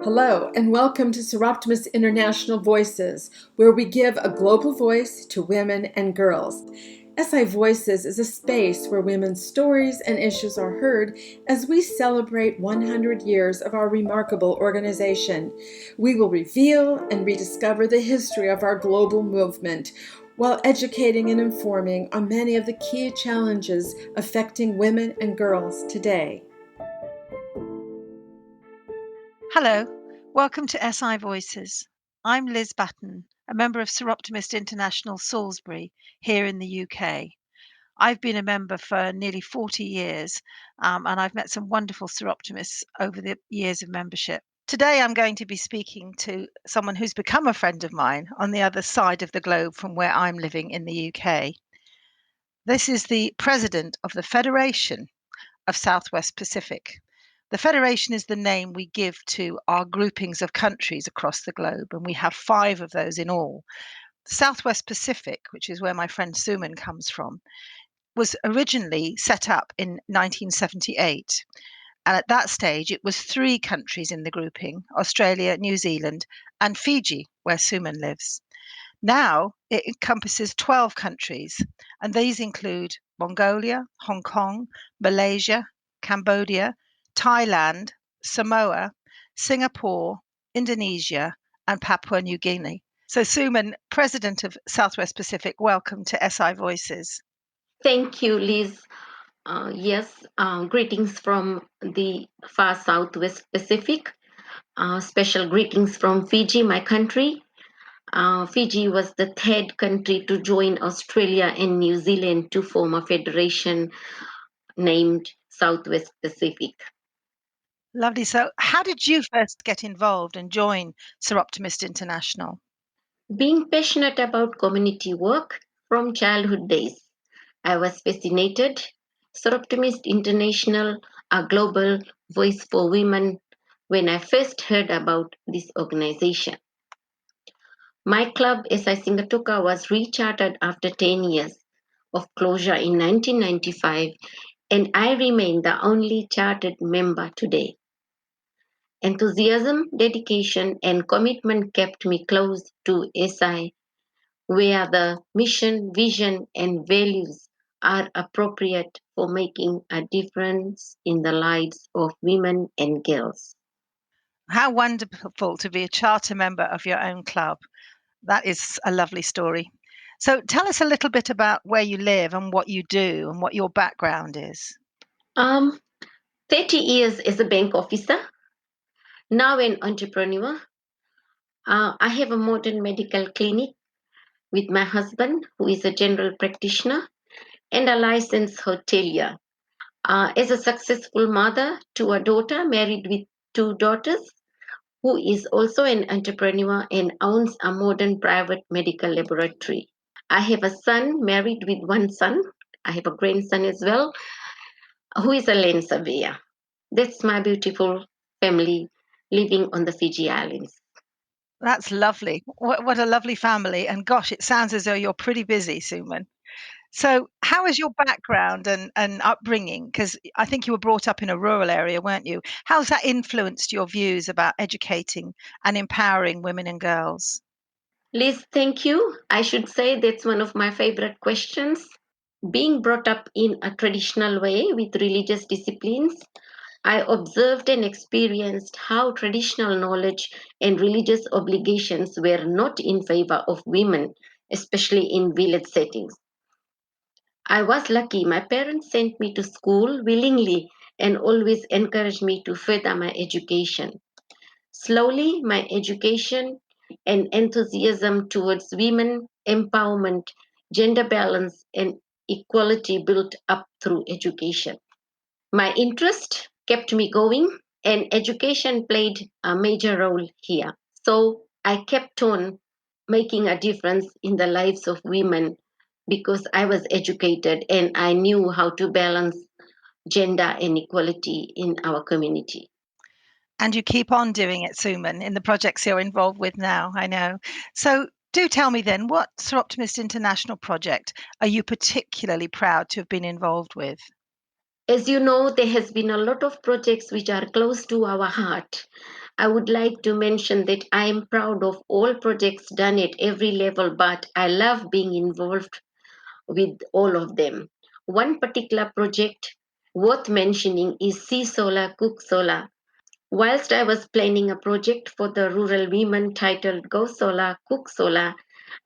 Hello, and welcome to Soroptimist International Voices, where we give a global voice to women and girls. SI Voices is a space where women's stories and issues are heard as we celebrate 100 years of our remarkable organization. We will reveal and rediscover the history of our global movement while educating and informing on many of the key challenges affecting women and girls today. Hello, welcome to SI Voices. I'm Liz Batten, a member of Soroptimist International Salisbury here in the UK. I've been a member for nearly 40 years and I've met some wonderful Soroptimists over the years of membership. Today I'm going to be speaking to someone who's become a friend of mine on the other side of the globe from where I'm living in the UK. This is the President of the Federation of Southwest Pacific. The Federation is the name we give to our groupings of countries across the globe, and we have 5 of those in all. Southwest Pacific, which is where my friend Suman comes from, was originally set up in 1978. And at that stage, it was 3 countries in the grouping: Australia, New Zealand, and Fiji, where Suman lives. Now it encompasses 12 countries, and these include Mongolia, Hong Kong, Malaysia, Cambodia, Thailand, Samoa, Singapore, Indonesia, and Papua New Guinea. So, Suman, President of Southwest Pacific, welcome to SI Voices. Thank you, Liz. Greetings from the far Southwest Pacific. Special greetings from Fiji, my country. Fiji was the 3rd country to join Australia and New Zealand to form a federation named Southwest Pacific. Lovely. So, how did you first get involved and join Soroptimist International? Being passionate about community work from childhood days, I was fascinated. Soroptimist International, a global voice for women, when I first heard about this organization. My club, SI Singatoka, was rechartered after 10 years of closure in 1995, and I remain the only chartered member today. Enthusiasm, dedication, and commitment kept me close to SI, where the mission, vision, and values are appropriate for making a difference in the lives of women and girls. How wonderful to be a charter member of your own club. That is a lovely story. So tell us a little bit about where you live and what you do and what your background is. Um, 30 years as a bank officer, now an entrepreneur. I have a modern medical clinic with my husband, who is a general practitioner, and a licensed hotelier. As a successful mother to a daughter, married with 2 daughters, who is also an entrepreneur and owns a modern private medical laboratory. I have a son, married with 1 son. I have a grandson as well, who is a land surveyor. That's my beautiful family living on the Fiji Islands. That's lovely. What a lovely family. And gosh, it sounds as though you're pretty busy, Suman. So, how is your background and upbringing? Because I think you were brought up in a rural area, weren't you? How's that influenced your views about educating and empowering women and girls? Liz, thank you. I should say that's one of my favorite questions. Being brought up in a traditional way with religious disciplines, I observed and experienced how traditional knowledge and religious obligations were not in favor of women, especially in village settings. I was lucky. My parents sent me to school willingly and always encouraged me to further my education. Slowly, my education and enthusiasm towards women empowerment, gender balance, and equality built up through education. My interest kept me going, and education played a major role here. So I kept on making a difference in the lives of women because I was educated and I knew how to balance gender and equality in our community. And you keep on doing it, Suman, in the projects you're involved with now, I know. So, do tell me then, what Soroptimist International project are you particularly proud to have been involved with? As you know, there has been a lot of projects which are close to our heart. I would like to mention that I am proud of all projects done at every level, but I love being involved with all of them. One particular project worth mentioning is See Solar, Cook Solar. Whilst I was planning a project for the rural women titled Go Solar, Cook Solar,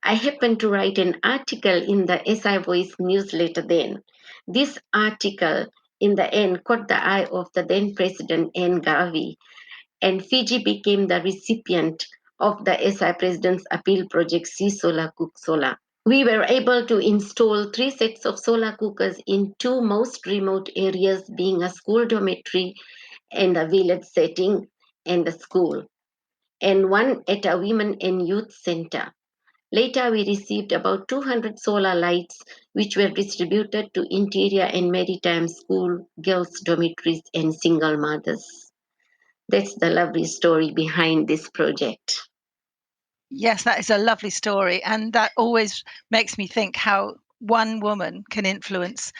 I happened to write an article in the SI Voice newsletter then. This article, in the end, caught the eye of the then President N. Garvey, and Fiji became the recipient of the SI President's Appeal Project See Solar, Cook Solar. We were able to install 3 sets of solar cookers in 2 most remote areas, being a school dormitory and a village setting and a school, and one at a women and youth center. Later, we received about 200 solar lights, which were distributed to interior and maritime school, girls' dormitories, and single mothers. That's the lovely story behind this project. Yes, that is a lovely story. And that always makes me think how one woman can influence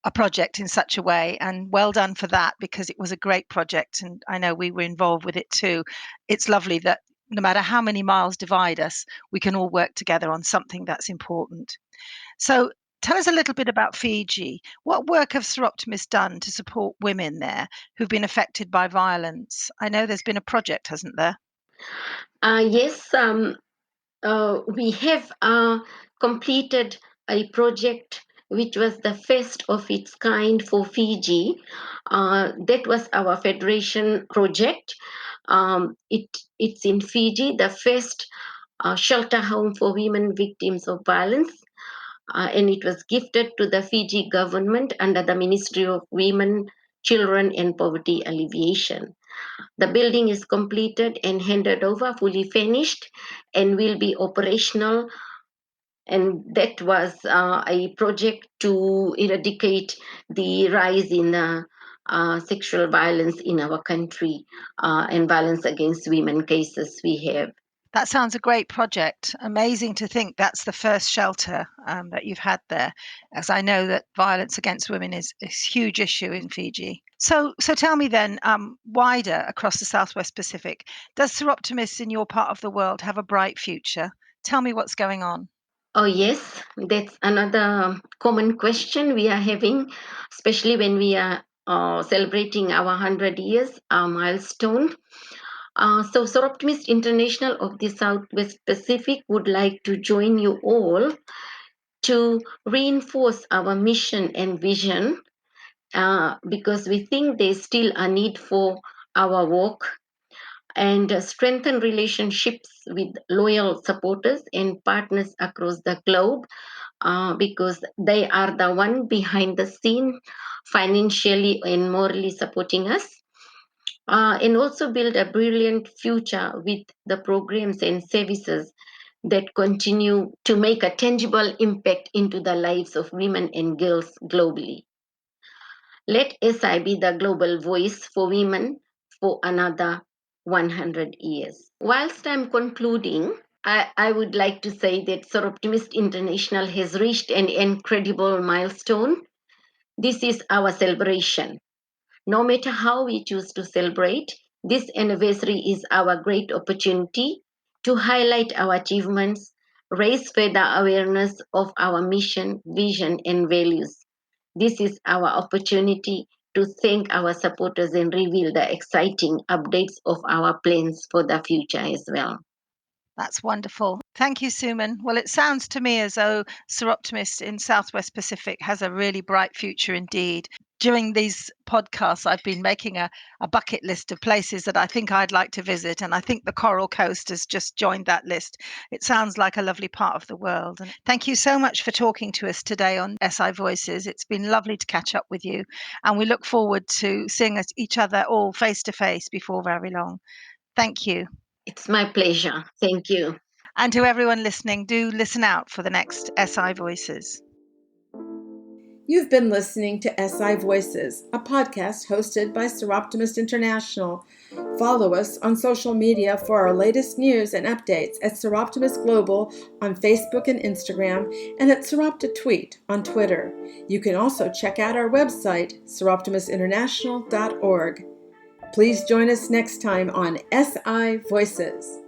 a project in such a way. And well done for that, because it was a great project. And I know we were involved with it too. It's lovely that no matter how many miles divide us, we can all work together on something that's important. So tell us a little bit about Fiji. What work have Soroptimist done to support women there who've been affected by violence? I know there's been a project, hasn't there? Yes, we have completed a project which was the first of its kind for Fiji. That was our federation project. It's in Fiji, the first shelter home for women victims of violence. And it was gifted to the Fiji government under the Ministry of Women, Children and Poverty Alleviation. The building is completed and handed over fully finished and will be operational. And that was a project to eradicate the rise in sexual violence in our country and violence against women cases we have. That sounds a great project. Amazing to think that's the first shelter that you've had there, as I know that violence against women is a huge issue in Fiji. So tell me then, wider across the Southwest Pacific, does Soroptimist in your part of the world have a bright future? Tell me what's going on. Oh, yes, that's another common question we are having, especially when we are celebrating our 100 years milestone. So, Soroptimist International of the Southwest Pacific would like to join you all to reinforce our mission and vision because we think there's still a need for our work and strengthen relationships with loyal supporters and partners across the globe because they are the one behind the scene financially and morally supporting us, and also build a brilliant future with the programs and services that continue to make a tangible impact into the lives of women and girls globally. Let SI be the global voice for women for another 100 years. Whilst I'm concluding, I would like to say that Soroptimist International has reached an incredible milestone. This is our celebration. No matter how we choose to celebrate, this anniversary is our great opportunity to highlight our achievements, raise further awareness of our mission, vision, and values. This is our opportunity to thank our supporters and reveal the exciting updates of our plans for the future as well. That's wonderful. Thank you, Suman. Well, it sounds to me as though Soroptimist in Southwest Pacific has a really bright future indeed. During these podcasts, I've been making a bucket list of places that I think I'd like to visit, and I think the Coral Coast has just joined that list. It sounds like a lovely part of the world. And thank you so much for talking to us today on SI Voices. It's been lovely to catch up with you, and we look forward to seeing each other all face to face before very long. Thank you. It's my pleasure. Thank you. And to everyone listening, do listen out for the next SI Voices. You've been listening to SI Voices, a podcast hosted by Soroptimist International. Follow us on social media for our latest news and updates at Soroptimist Global on Facebook and Instagram, and at SoroptaTweet on Twitter. You can also check out our website, soroptimistinternational.org. Please join us next time on SI Voices.